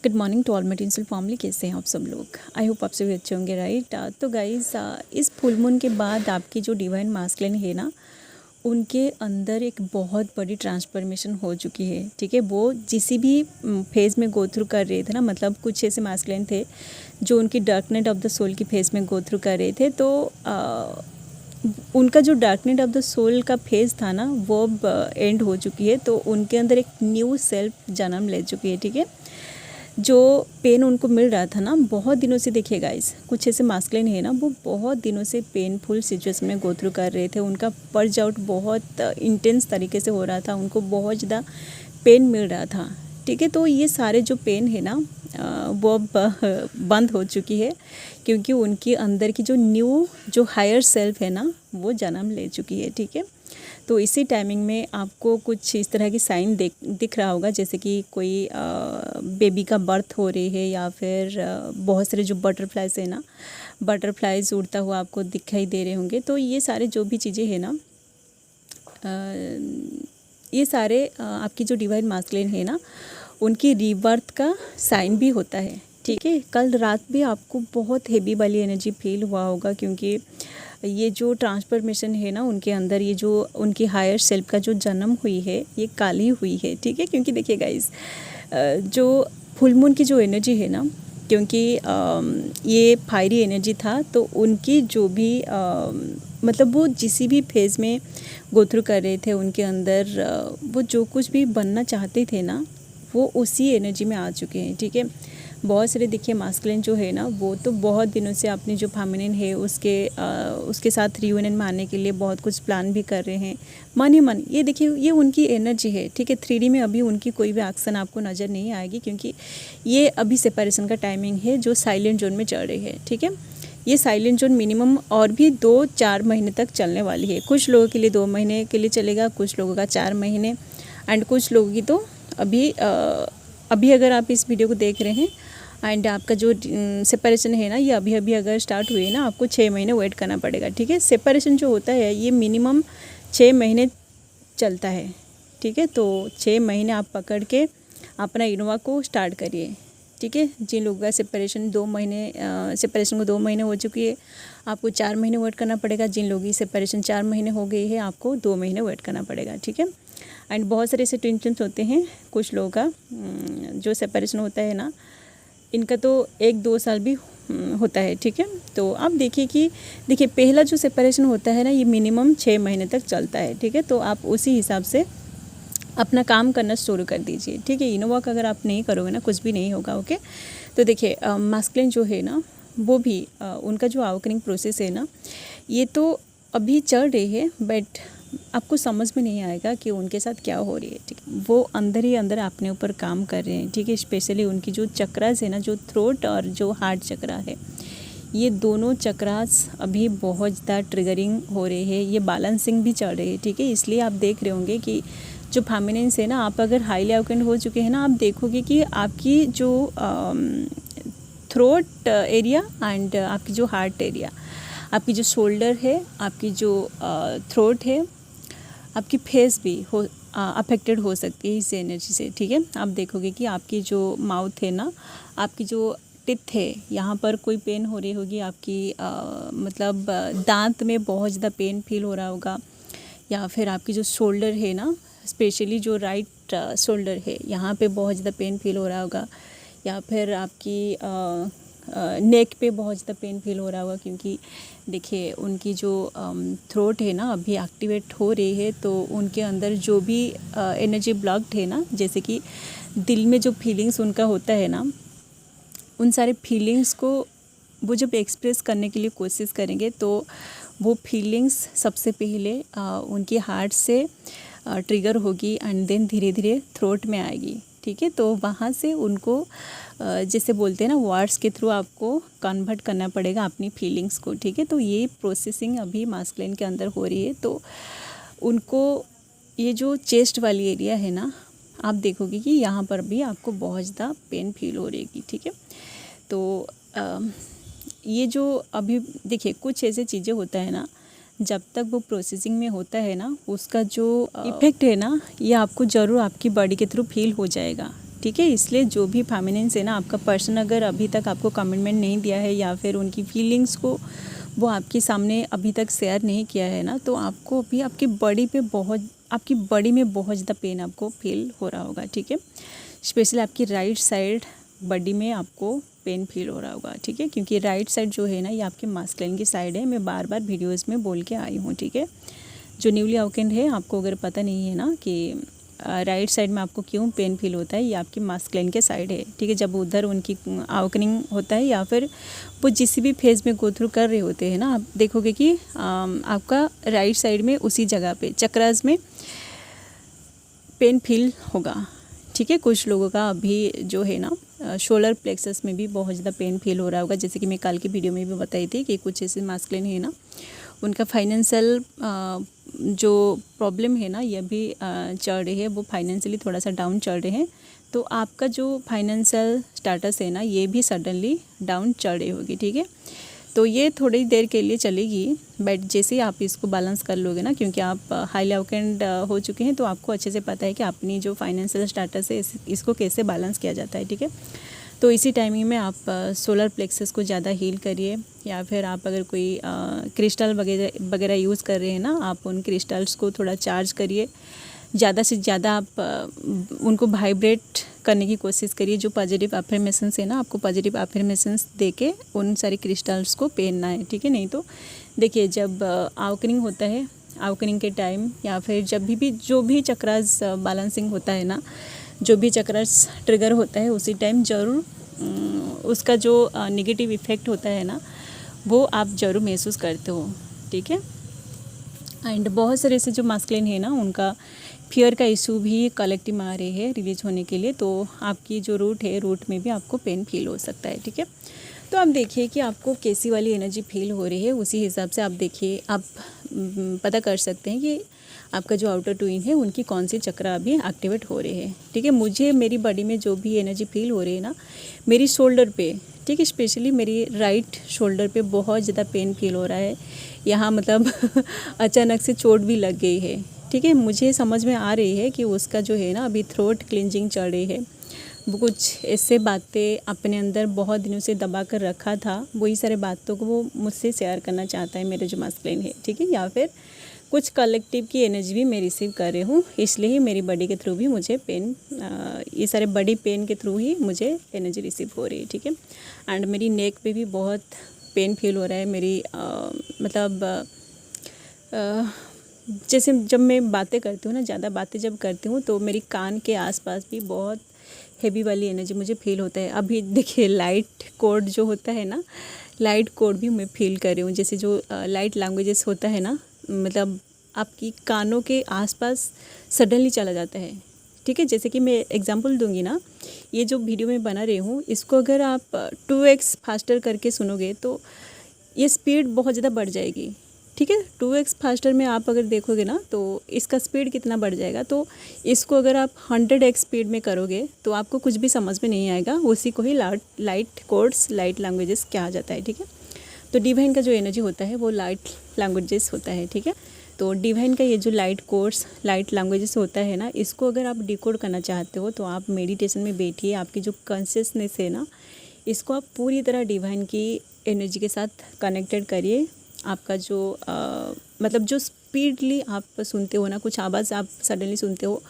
Good morning to all मेटिंसल family. कैसे हैं आप सब लोग? आई होप आप सभी अच्छे होंगे, राइट। तो गाइस, इस फुल मून के बाद आपकी जो डिवाइन मास्कुलिन है ना, उनके अंदर एक बहुत बड़ी ट्रांसफॉर्मेशन हो चुकी है। ठीक है, वो जिस भी फेज़ में गो थ्रू कर रहे थे ना, मतलब कुछ ऐसे मास्कुलिन थे जो उनकी dark night of the soul की फेज़ में गो थ्रू कर रहे थे, तो उनका जो dark night of the soul का फेज़ था ना, वो अब एंड हो चुकी है। तो उनके अंदर एक न्यू सेल्फ जन्म ले चुकी है। ठीक है, जो पेन उनको मिल रहा था ना बहुत दिनों से, देखिए गाइस, कुछ ऐसे मास्कुलिन है ना, वो बहुत दिनों से पेनफुल सिचुएशन में गो थ्रू कर रहे थे। उनका पर्ज आउट बहुत इंटेंस तरीके से हो रहा था, उनको बहुत ज़्यादा पेन मिल रहा था। ठीक है, तो ये सारे जो पेन है ना, वो अब बंद हो चुकी है, क्योंकि उनके अंदर की जो न्यू जो हायर सेल्फ है ना, वो जन्म ले चुकी है। ठीक है, तो इसी टाइमिंग में आपको कुछ इस तरह की साइन दिख रहा होगा, जैसे कि कोई बेबी का बर्थ हो रही है, या फिर बहुत सारे जो बटरफ्लाइज है ना, बटरफ्लाइज उड़ता हुआ आपको दिखाई दे रहे होंगे। तो ये सारे जो भी चीज़ें हैं ना, ये सारे आपकी जो डिवाइन मास्कुलिन है ना, उनकी रीबर्थ का साइन भी होता है। ठीक है, कल रात भी आपको बहुत हेवी वाली एनर्जी फील हुआ होगा, क्योंकि ये जो ट्रांसफॉर्मेशन है ना उनके अंदर, ये जो उनकी हायर सेल्फ का जो जन्म हुई है, ये कल ही हुई है। ठीक है, क्योंकि देखिए गाइस, जो फुल मून की जो एनर्जी है ना, क्योंकि ये फायरी एनर्जी था, तो उनकी जो भी मतलब वो जिस भी फेज़ में गो थ्रू कर रहे थे, उनके अंदर वो जो कुछ भी बनना चाहते थे ना, वो उसी एनर्जी में आ चुके हैं। ठीक है, बहुत सारे देखिए मास्कुलिन जो है ना, वो तो बहुत दिनों से अपनी जो फेमिनिन है उसके साथ रियूनियन में आने के लिए बहुत कुछ प्लान भी कर रहे हैं, मन ही मन। ये देखिए, ये उनकी एनर्जी है। ठीक है, 3D में अभी उनकी कोई भी एक्शन आपको नज़र नहीं आएगी, क्योंकि ये अभी सेपरेशन का टाइमिंग है जो साइलेंट जोन में चल रही है। ठीक है, ये साइलेंट जोन मिनिमम और भी 2-4 महीने तक चलने वाली है। कुछ लोगों के लिए 2 महीने के लिए चलेगा, कुछ लोगों का 4 महीने, एंड कुछ लोगों की तो अभी अगर आप इस वीडियो को देख रहे हैं एंड आपका जो सेपरेशन है ना, ये अभी अभी अगर स्टार्ट हुई है ना, आपको 6 महीने वेट करना पड़ेगा। ठीक है, सेपरेशन जो होता है ये मिनिमम 6 महीने चलता है। ठीक है, तो 6 महीने आप पकड़ के अपना इनोवा को स्टार्ट करिए। ठीक है, जिन लोगों का सेपरेशन को 2 महीने हो चुकी है, आपको 4 महीने वेट करना पड़ेगा। जिन लोगों की सेपरेशन 4 महीने हो गई है, आपको 2 महीने वेट करना पड़ेगा। ठीक है, एंड बहुत सारे ऐसे टेंशन्स होते हैं कुछ लोगों का, जो सेपरेशन होता है ना, इनका तो 1-2 साल भी होता है। ठीक है, तो आप देखिए पहला जो सेपरेशन होता है ना, ये मिनिमम 6 महीने तक चलता है। ठीक है, तो आप उसी हिसाब से अपना काम करना शुरू कर दीजिए। ठीक है, इनोवा का अगर आप नहीं करोगे ना, कुछ भी नहीं होगा। ओके, तो देखिए मास्कुलिन जो है ना, वो भी उनका जो अवेकनिंग प्रोसेस है ना, ये तो अभी चल रही है, बट आपको समझ में नहीं आएगा कि उनके साथ क्या हो रही है। ठीक है, वो अंदर ही अंदर अपने ऊपर काम कर रहे हैं। ठीक है, स्पेशली उनकी जो चक्रास है ना, जो थ्रोट और जो हार्ट चक्रा है, ये दोनों चक्रास अभी बहुत ज़्यादा ट्रिगरिंग हो रहे हैं, ये बैलेंसिंग भी चल रही है। ठीक है, इसलिए आप देख रहे होंगे कि जो फेमिनिन्स है ना, आप अगर हाईली अवेकेंड हो चुके हैं ना, आप देखोगे कि आपकी जो थ्रोट एरिया एंड आपकी जो हार्ट एरिया, आपकी जो शोल्डर है, आपकी जो थ्रोट है, आपकी फेस भी अफेक्टेड हो सकती है इस एनर्जी से। ठीक है, आप देखोगे कि आपकी जो माउथ है ना, आपकी जो टिथ है, यहाँ पर कोई पेन हो रही होगी आपकी, मतलब दांत में बहुत ज़्यादा पेन फील हो रहा होगा, या फिर आपकी जो शोल्डर है ना, स्पेशली जो राइट शोल्डर है, यहाँ पे बहुत ज़्यादा पेन फील हो रहा होगा, या फिर आपकी नेक पे बहुत ज़्यादा पेन फील हो रहा होगा, क्योंकि देखिए उनकी जो थ्रोट है ना अभी एक्टिवेट हो रही है, तो उनके अंदर जो भी एनर्जी ब्लॉक्ड है ना, जैसे कि दिल में जो फीलिंग्स उनका होता है ना, उन सारे फीलिंग्स को वो जब एक्सप्रेस करने के लिए कोशिश करेंगे, तो वो फीलिंग्स सबसे पहले उनकी हार्ट से ट्रिगर होगी, एंड देन धीरे धीरे थ्रोट में आएगी। ठीक है, तो वहाँ से उनको जैसे बोलते हैं ना, वर्ड्स के थ्रू आपको कन्वर्ट करना पड़ेगा अपनी फीलिंग्स को। ठीक है, तो ये प्रोसेसिंग अभी मास्कुलिन के अंदर हो रही है। तो उनको ये जो चेस्ट वाली एरिया है ना, आप देखोगे कि यहाँ पर भी आपको बहुत ज़्यादा पेन फील हो रहेगी। ठीक है, तो ये जो अभी देखिए कुछ ऐसे चीज़ें होता है ना, जब तक वो प्रोसेसिंग में होता है ना, उसका जो इफ़ेक्ट है ना, ये आपको ज़रूर आपकी बॉडी के थ्रू फील हो जाएगा। ठीक है। इसलिए जो भी फेमिनिन्स है ना, आपका पर्सन अगर अभी तक आपको कमिटमेंट नहीं दिया है या फिर उनकी फीलिंग्स को वो आपके सामने अभी तक शेयर नहीं किया है ना, तो आपको अभी आपकी बॉडी में बहुत ज़्यादा पेन आपको फील हो रहा होगा, ठीक है। स्पेशली आपकी राइट साइड बॉडी में आपको पेन फील हो रहा होगा, ठीक है, क्योंकि राइट साइड जो है ना, ये आपके मास्कुलिन की साइड है। मैं बार बार वीडियोज़ में बोल के आई हूँ, ठीक है। जो न्यूली अवेकेंड है, आपको अगर पता नहीं है ना कि राइट साइड में आपको क्यों पेन फील होता है, ये आपकी मास्कुलिन के साइड है, ठीक है। जब उधर उनकी अवेकनिंग होता है या फिर वो जिस भी फेज़ में गो थ्रू कर रहे होते हैं ना, आप देखोगे कि आपका राइट साइड में उसी जगह पे चक्रास में पेन फील होगा, ठीक है। कुछ लोगों का अभी जो है ना शोल्डर प्लेक्सस में भी बहुत ज़्यादा पेन फील हो रहा होगा, जैसे कि मैं कल की वीडियो में भी बताई थी कि कुछ ऐसे मास्कुलिन है ना, उनका फाइनेंशियल जो प्रॉब्लम है ना, ये भी चल रही है, वो फाइनेंशियली थोड़ा सा डाउन चल रहे हैं। तो आपका जो फाइनेंशियल स्टेटस है ना, ये भी सडनली डाउन चल रही होगी, ठीक है। तो ये थोड़ी देर के लिए चलेगी, बट जैसे ही आप इसको बैलेंस कर लोगे ना, क्योंकि आप हाईली अवेकेंड हो चुके हैं, तो आपको अच्छे से पता है कि अपनी जो फाइनेंशियल स्टेटस है इसको कैसे बैलेंस किया जाता है, ठीक है। तो इसी टाइमिंग में आप सोलर प्लेक्सस को ज़्यादा हील करिए, या फिर आप अगर कोई क्रिस्टल वगैरह यूज़ कर रहे हैं ना, आप उन क्रिस्टल्स को थोड़ा चार्ज करिए, ज़्यादा से ज़्यादा आप उनको वाइब्रेट करने की कोशिश करिए। जो पॉजिटिव अफर्मेशंस है ना, आपको पॉजिटिव अफर्मेशंस दे के उन सारे क्रिस्टल्स को पहनना है, ठीक है। नहीं तो देखिए, जब अवेकनिंग होता है, अवेकनिंग के टाइम या फिर जब भी जो भी चक्रास बैलेंसिंग होता है ना, जो भी चक्रास ट्रिगर होता है, उसी टाइम ज़रूर उसका जो नेगेटिव इफ़ेक्ट होता है ना, वो आप ज़रूर महसूस करते हो, ठीक है। एंड बहुत सारे ऐसे जो मास्कुलिन है ना, उनका फियर का इशू भी कलेक्टिव में आ रहे हैं रिलीज होने के लिए, तो आपकी जो रूट है, रूट में भी आपको पेन फील हो सकता है, ठीक है। तो आप देखिए कि आपको कैसी वाली एनर्जी फील हो रही है, उसी हिसाब से आप देखिए, आप पता कर सकते हैं कि आपका जो आउटर ट्विन है, उनकी कौन सी चक्र अभी एक्टिवेट हो रहे हैं, ठीक है। मुझे मेरी बॉडी में जो भी एनर्जी फील हो रही है ना, मेरी शोल्डर पे, ठीक है, स्पेशली मेरी राइट शोल्डर पे बहुत ज़्यादा पेन फील हो रहा है। यहाँ मतलब अचानक से चोट भी लग गई है, ठीक है। मुझे समझ में आ रही है कि उसका जो है ना, अभी थ्रोट क्लिंजिंग चल रही है। वो कुछ ऐसे बातें अपने अंदर बहुत दिनों से दबा कर रखा था, वही सारे बातों को वो मुझसे शेयर करना चाहता है, मेरे जो मास्कुलिन है, ठीक है। या फिर कुछ कलेक्टिव की एनर्जी भी मैं रिसीव कर रही हूँ, इसलिए ही मेरी बॉडी के थ्रू भी मुझे पेन, ये सारे बॉडी पेन के थ्रू ही मुझे एनर्जी रिसीव हो रही है, ठीक है। एंड मेरी नेक पे भी बहुत पेन फील हो रहा है। मेरी मतलब जैसे जब मैं बातें करती हूँ ना, ज़्यादा बातें जब करती हूँ, तो मेरी कान के आसपास भी बहुत हेवी वाली एनर्जी मुझे फील होता है। अभी देखिए, लाइट कोड जो होता है ना, लाइट कोड भी मैं फील कर रही हूँ। जैसे जो लाइट लैंग्वेजेस होता है ना, मतलब आपकी कानों के आसपास सडनली चला जाता है, ठीक है। जैसे कि मैं एग्जांपल दूंगी ना, ये जो वीडियो में बना रही हूँ, इसको अगर आप 2x फास्टर करके सुनोगे तो ये स्पीड बहुत ज़्यादा बढ़ जाएगी, ठीक है। 2x फास्टर में आप अगर देखोगे ना, तो इसका स्पीड कितना बढ़ जाएगा। तो इसको अगर आप 100x स्पीड में करोगे तो आपको कुछ भी समझ में नहीं आएगा। उसी को ही लाइट कोड्स, लाइट लैंग्वेजेस कहा जाता है, ठीक है। तो डिवाइन का जो एनर्जी होता है, वो लाइट लैंग्वेजेस होता है, ठीक है। तो डिवाइन का ये जो लाइट कोर्स, लाइट लैंग्वेजेस होता है ना, इसको अगर आप डिकोड करना चाहते हो, तो आप मेडिटेशन में बैठिए। आपकी जो कॉन्शियसनेस है ना, इसको आप पूरी तरह डिवाइन की एनर्जी के साथ कनेक्टेड करिए। आपका जो मतलब जो स्पीडली आप सुनते हो ना, कुछ आवाज़ आप सडनली सुनते हो,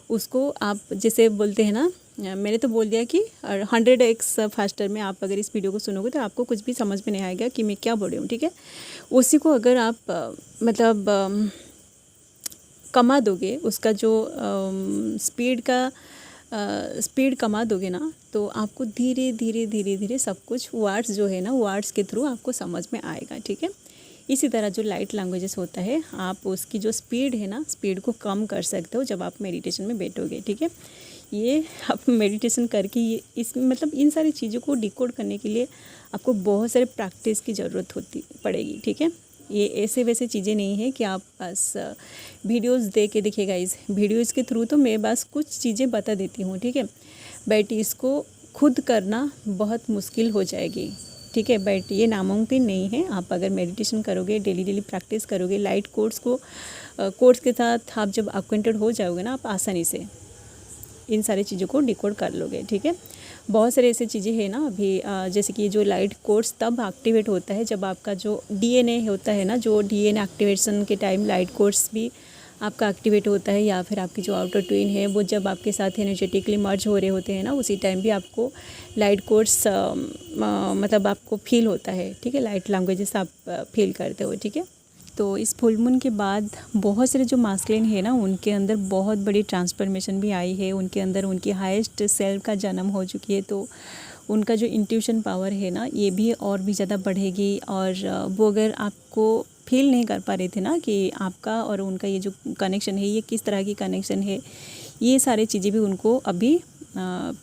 उसको आप जैसे बोलते हैं ना, मैंने तो बोल दिया कि 100x फास्टर में आप अगर इस वीडियो को सुनोगे तो आपको कुछ भी समझ में नहीं आएगा कि मैं क्या बोल रही हूँ, ठीक है। उसी को अगर आप मतलब कमा दोगे, उसका जो स्पीड कमा दोगे ना, तो आपको धीरे धीरे धीरे धीरे सब कुछ वर्ड्स जो है ना, वर्ड्स के थ्रू आपको समझ में आएगा, ठीक है। इसी तरह जो लाइट लैंग्वेजेस होता है, आप उसकी जो स्पीड है ना, स्पीड को कम कर सकते हो जब आप मेडिटेशन में बैठोगे, ठीक है। ये आप मेडिटेशन करके ये इस मतलब इन सारी चीज़ों को डिकोड करने के लिए आपको बहुत सारे प्रैक्टिस की ज़रूरत पड़ेगी, ठीक है। ये ऐसे वैसे चीज़ें नहीं है कि आप बस वीडियोस देख के देखिएगा। इस वीडियोस के थ्रू तो मैं बस कुछ चीज़ें बता देती हूँ, ठीक है, बट इसको खुद करना बहुत मुश्किल हो जाएगी, ठीक है। बट ये नामुमकिन नहीं है। आप अगर मेडिटेशन करोगे, डेली प्रैक्टिस करोगे, लाइट कोर्स के साथ आप जब अक्वेंटेड हो जाओगे ना, आप आसानी से इन सारी चीज़ों को डिकोड कर लोगे, ठीक है। बहुत सारे ऐसे चीज़ें हैं ना अभी, जैसे कि जो लाइट कोर्स तब एक्टिवेट होता है जब आपका जो डीएनए होता है ना, जो डीएनए एक्टिवेशन के टाइम लाइट कोर्स भी आपका एक्टिवेट होता है, या फिर आपकी जो आउटर ट्विन है वो जब आपके साथ एनर्जेटिकली मर्ज हो रहे होते हैं ना, उसी टाइम भी आपको लाइट कोर्स मतलब आपको फील होता है, ठीक है। लाइट लैंग्वेजेस आप फील करते हो, ठीक है। तो इस फुल मून के बाद बहुत सारे जो मास्कुलिन है ना, उनके अंदर बहुत बड़ी ट्रांसफॉर्मेशन भी आई है, उनके अंदर उनकी हाईएस्ट सेल्फ का जन्म हो चुकी है। तो उनका जो इंट्यूशन पावर है ना, ये भी और भी ज़्यादा बढ़ेगी। और वो अगर आपको फील नहीं कर पा रहे थे ना कि आपका और उनका ये जो कनेक्शन है ये किस तरह की कनेक्शन है, ये सारी चीज़ें भी उनको अभी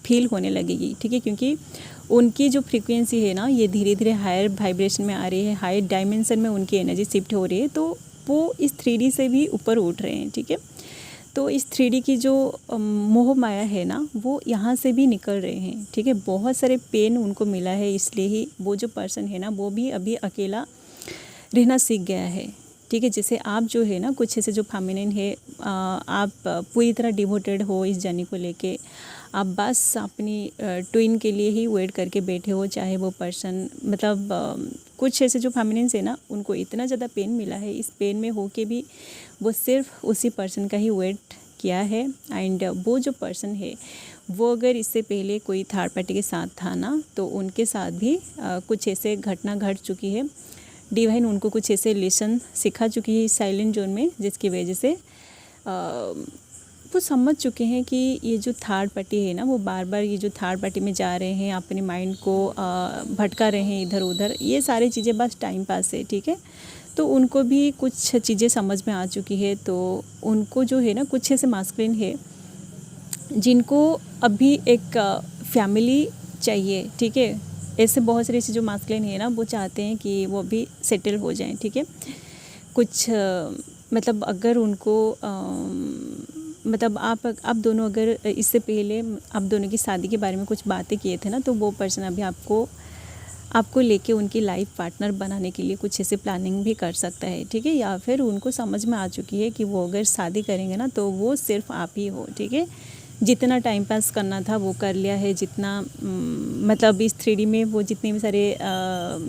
फील होने लगेगी, ठीक है। क्योंकि उनकी जो फ्रीक्वेंसी है ना, ये धीरे धीरे हायर वाइब्रेशन में आ रही है, हायर डायमेंशन में उनकी एनर्जी शिफ्ट हो रही है। तो वो इस 3D से भी ऊपर उठ रहे हैं, ठीक है। तो इस 3D की जो मोह माया है ना, वो यहाँ से भी निकल रहे हैं, ठीक है। बहुत सारे पेन उनको मिला है, इसलिए ही वो जो पर्सन है ना, वो भी अभी अकेला रहना सीख गया है, ठीक है। जैसे आप जो है ना, कुछ ऐसे जो फेमिनिन है, आप पूरी तरह डिवोटेड हो इस जर्नी को लेके, आप बस अपनी ट्विन के लिए ही वेट करके बैठे हो, चाहे वो पर्सन मतलब कुछ ऐसे जो फेमिनिन्स है ना, उनको इतना ज़्यादा पेन मिला है, इस पेन में हो के भी वो सिर्फ उसी पर्सन का ही वेट किया है। एंड वो जो पर्सन है वो अगर इससे पहले कोई थर्ड पार्टी के साथ था ना, तो उनके साथ भी कुछ ऐसे घटना घट चुकी है। डिवाइन उनको कुछ ऐसे लेसन सिखा चुकी है इस साइलेंट जोन में, जिसकी वजह से वो समझ चुके हैं कि ये जो थर्ड पार्टी है ना, वो बार बार ये जो थर्ड पार्टी में जा रहे हैं, अपने माइंड को भटका रहे हैं इधर उधर, ये सारी चीज़ें बस टाइम पास है, ठीक है। तो उनको भी कुछ चीज़ें समझ में आ चुकी है। तो उनको जो है ना, कुछ ऐसे मास्कुलिन है जिनको अभी एक फैमिली चाहिए, ठीक है। ऐसे बहुत सारे ऐसे जो मास्कुलिन है ना, वो चाहते हैं कि वो भी सेटल हो जाएं, ठीक है। कुछ मतलब अगर उनको मतलब आप दोनों अगर इससे पहले आप दोनों की शादी के बारे में कुछ बातें किए थे ना, तो वो पर्सन अभी आपको लेके उनकी लाइफ पार्टनर बनाने के लिए कुछ ऐसे प्लानिंग भी कर सकता है, ठीक है। या फिर उनको समझ में आ चुकी है कि वो अगर शादी करेंगे ना, तो वो सिर्फ आप ही हो, ठीक है। जितना टाइम पास करना था वो कर लिया है, जितना मतलब इस 3D में वो जितने भी सारे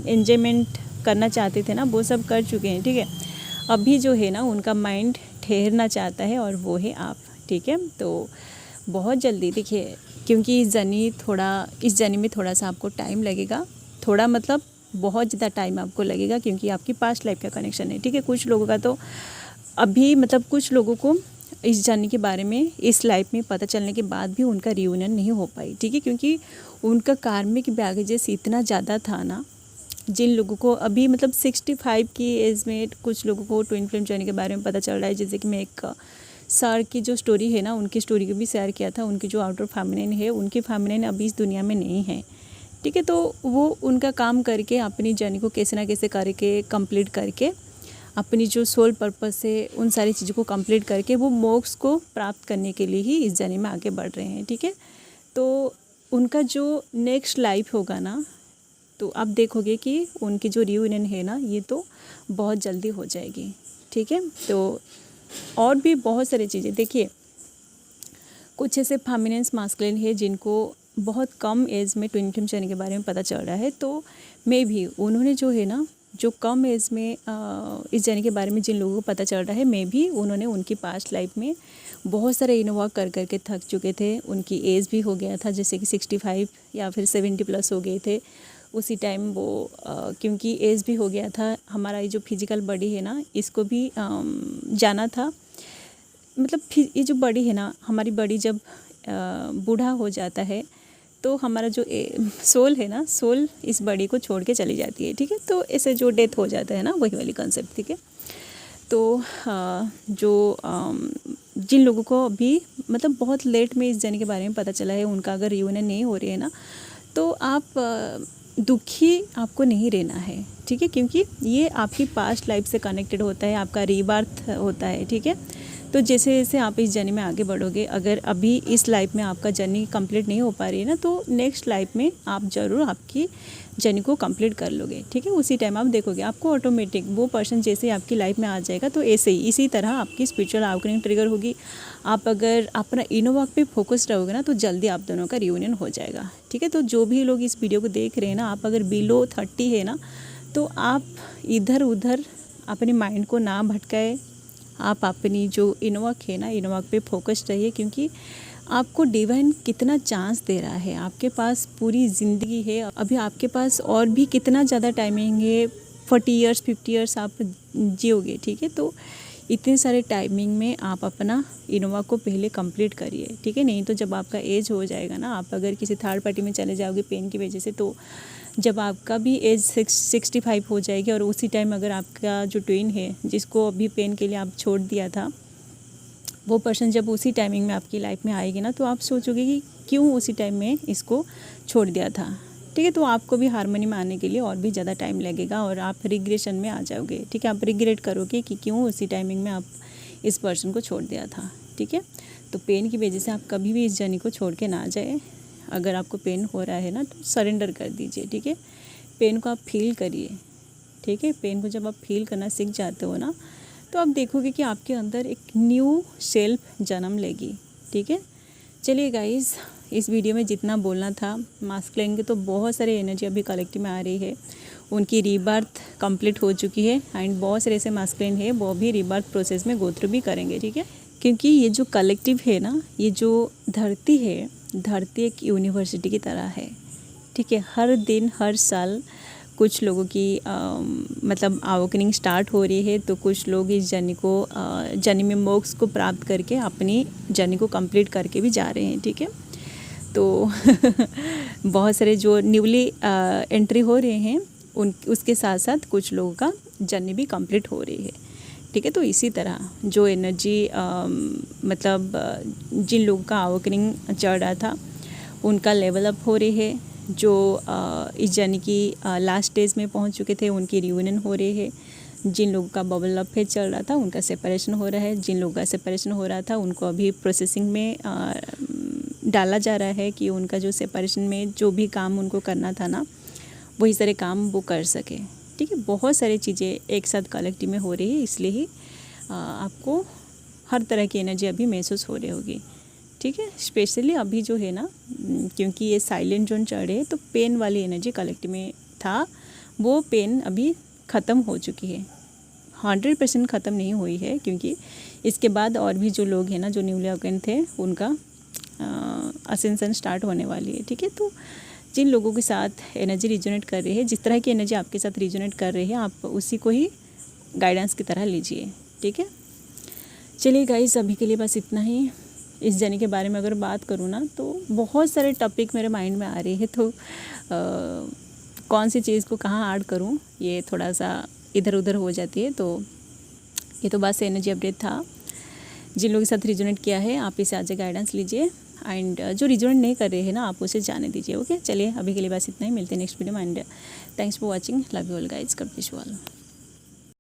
एंजॉयमेंट करना चाहते थे ना, वो सब कर चुके हैं, ठीक है। अभी जो है ना, उनका माइंड ठहरना चाहता है, और वो है आप, ठीक है। तो बहुत जल्दी देखिए, क्योंकि इस जर्नी में थोड़ा सा आपको टाइम लगेगा, थोड़ा मतलब बहुत ज़्यादा टाइम आपको लगेगा, क्योंकि आपकी पास्ट लाइफ का कनेक्शन है, ठीक है। कुछ लोगों का तो अभी मतलब कुछ लोगों को इस जर्नी के बारे में इस लाइफ में पता चलने के बाद भी उनका रियूनियन नहीं हो पाई, ठीक है। क्योंकि उनका कार्मिक बैगेजेस इतना ज़्यादा था ना, जिन लोगों को अभी मतलब 65 की एज में कुछ लोगों को ट्विन फ्लेम जर्नी के बारे में पता चल रहा है। जैसे कि मैं एक सर की जो स्टोरी है ना, उनकी स्टोरी को भी शेयर किया था। उनकी जो आउटर फेमिनिन है, उनकी फेमिनिन अभी इस दुनिया में नहीं है, ठीक है। तो वो उनका काम करके अपनी जर्नी को कैसे ना कैसे करके कंप्लीट करके, अपनी जो सोल पर्पस है उन सारी चीज़ों को कंप्लीट करके वो मोक्ष को प्राप्त करने के लिए ही इस जर्नी में आगे बढ़ रहे हैं, ठीक है। तो उनका जो नेक्स्ट लाइफ होगा ना, तो आप देखोगे कि उनकी जो रियूनियन है ना, ये तो बहुत जल्दी हो जाएगी, ठीक है। तो और भी बहुत सारी चीज़ें देखिए, कुछ ऐसे फेमिनिन्स मास्कुलिन है जिनको बहुत कम एज में ट्विन फ्लेम जर्नी के बारे में पता चल रहा है। तो मे भी उन्होंने जो है ना, जो कम एज में इस जर्नी के बारे में जिन लोगों को पता चल रहा है, मे भी उन्होंने उनकी पास्ट लाइफ में बहुत सारे इनवर्क कर करके थक चुके थे। उनकी एज भी हो गया था, जैसे कि 65 या फिर 70 प्लस हो गए थे उसी टाइम वो, क्योंकि एज भी हो गया था। हमारा ये जो फिजिकल बॉडी है ना, इसको भी जाना था। मतलब ये जो बॉडी है ना, हमारी बॉडी जब बूढ़ा हो जाता है, तो हमारा जो सोल है ना, सोल इस बॉडी को छोड़ के चली जाती है, ठीक है। तो ऐसे जो डेथ हो जाता है ना, वही वाली कंसेप्ट, ठीक है। तो जो जिन लोगों को अभी मतलब बहुत लेट में इस जर्नी के बारे में पता चला है, उनका अगर रियूनियन नहीं हो रही है ना, तो आप दुखी आपको नहीं रहना है, ठीक है। क्योंकि ये आपकी पास्ट लाइफ से कनेक्टेड होता है, आपका रीबर्थ होता है, ठीक है। तो जैसे जैसे आप इस जर्नी में आगे बढ़ोगे, अगर अभी इस लाइफ में आपका जर्नी कंप्लीट नहीं हो पा रही है ना, तो नेक्स्ट लाइफ में आप ज़रूर आपकी जर्नी को कंप्लीट कर लोगे, ठीक है। उसी टाइम आप देखोगे आपको ऑटोमेटिक वो पर्सन जैसे आपकी लाइफ में आ जाएगा, तो ऐसे ही इसी तरह आपकी स्पिरिचुअल अवेकनिंग ट्रिगर होगी। आप अगर अपना इनर वर्क पे फोकस रहोगे ना, तो जल्दी आप दोनों का रियूनियन हो जाएगा, ठीक है। तो जो भी लोग इस वीडियो को देख रहे हैं ना, आप अगर बिलो 30 है ना, तो आप इधर उधर अपने माइंड को ना भटकाए, आप अपनी जो इनवर्क है ना, इनवर्क पे फोकस्ड रहिए, क्योंकि आपको डिवाइन कितना चांस दे रहा है। आपके पास पूरी ज़िंदगी है, अभी आपके पास और भी कितना ज़्यादा टाइमिंग है, 40 ईयर्स 50 ईयर्स आप जियोगे, ठीक है। तो इतने सारे टाइमिंग में आप अपना इनोवा को पहले कंप्लीट करिए, ठीक है। नहीं तो जब आपका एज हो जाएगा ना, आप अगर किसी थर्ड पार्टी में चले जाओगे पेन की वजह से, तो जब आपका भी एज 65 हो जाएगी और उसी टाइम अगर आपका जो ट्विन है जिसको अभी पेन के लिए आप छोड़ दिया था, वो पर्सन जब उसी टाइमिंग में आपकी लाइफ में आएगी ना, तो आप सोचोगे कि क्यों उसी टाइम में इसको छोड़ दिया था, ठीक है। तो आपको भी हार्मनी में आने के लिए और भी ज़्यादा टाइम लगेगा और आप रिग्रेशन में आ जाओगे, ठीक है। आप रिग्रेट करोगे कि क्यों उसी टाइमिंग में आप इस पर्सन को छोड़ दिया था, ठीक है। तो पेन की वजह से आप कभी भी इस जर्नी को छोड़ के ना जाए। अगर आपको पेन हो रहा है ना, तो सरेंडर कर दीजिए, ठीक है। पेन को आप फील करिए, ठीक है। पेन को जब आप फील करना सीख जाते हो ना, तो आप देखोगे कि आपके अंदर एक न्यू सेल्फ जन्म लेगी, ठीक है। चलिए गाइस, इस वीडियो में जितना बोलना था, मास्कुलिन की तो बहुत सारी एनर्जी अभी कलेक्टिव में आ रही है, उनकी रीबर्थ कंप्लीट हो चुकी है एंड बहुत सारे ऐसे मास्कुलिन है वो भी रीबर्थ प्रोसेस में गो थ्रू भी करेंगे, ठीक है। क्योंकि ये जो कलेक्टिव है ना, ये जो धरती है, धरती एक यूनिवर्सिटी की तरह है, ठीक है। हर दिन हर साल कुछ लोगों की मतलब अवेकनिंग स्टार्ट हो रही है, तो कुछ लोग इस जर्नी में मोक्ष को प्राप्त करके अपनी जर्नी को कंप्लीट करके भी जा रहे हैं, ठीक है। तो बहुत सारे जो न्यूली एंट्री हो रहे हैं उसके साथ साथ कुछ लोगों का जर्नी भी कंप्लीट हो रही है, ठीक है। तो इसी तरह जो एनर्जी मतलब जिन लोगों का अवेकनिंग चल रहा था उनका लेवल अप हो रही है, जो इस जर्नी की लास्ट स्टेज में पहुंच चुके थे उनकी रियूनियन हो रही है, जिन लोगों का बबल अप फेज चल रहा था उनका सेपरेशन हो रहा है, जिन लोगों का सेपरेशन हो रहा था उनको अभी प्रोसेसिंग में डाला जा रहा है कि उनका जो सेपरेशन में जो भी काम उनको करना था ना, वही सारे काम वो कर सके, ठीक है। बहुत सारी चीज़ें एक साथ कलेक्टिव में हो रही है, इसलिए ही आपको हर तरह की एनर्जी अभी महसूस हो रही होगी, ठीक है। स्पेशली अभी जो है ना, क्योंकि ये साइलेंट जोन चढ़ रहे, तो पेन वाली एनर्जी कलेक्टिव में था, वो पेन अभी ख़त्म हो चुकी है, 100% ख़त्म नहीं हुई है, क्योंकि इसके बाद और भी जो लोग हैं ना, जो न्यूली अवेकन थे, उनका असेंशन स्टार्ट होने वाली है, ठीक है। तो जिन लोगों के साथ एनर्जी रिजोनेट कर रही है, जिस तरह की एनर्जी आपके साथ रिजोनेट कर रही है, आप उसी को ही गाइडेंस की तरह लीजिए, ठीक है। चलिए गाइस, अभी के लिए बस इतना ही। इस जर्नी के बारे में अगर बात करूँ ना, तो बहुत सारे टॉपिक मेरे माइंड में आ रही है, तो कौन सी चीज़ को कहाँ ऐड करूँ, ये थोड़ा सा इधर उधर हो जाती है। तो ये तो बस एनर्जी अपडेट था। जिन लोगों के साथ रिजोनेट किया है, आप इसे आज गाइडेंस लीजिए, एंड जो रिजोनेट नहीं कर रहे हैं ना, आप उसे जाने दीजिए, ओके। चलिए, अभी के लिए बस इतना ही, मिलते हैं नेक्स्ट वीडियो में, and thanks for watching, love you all guys, God bless you all.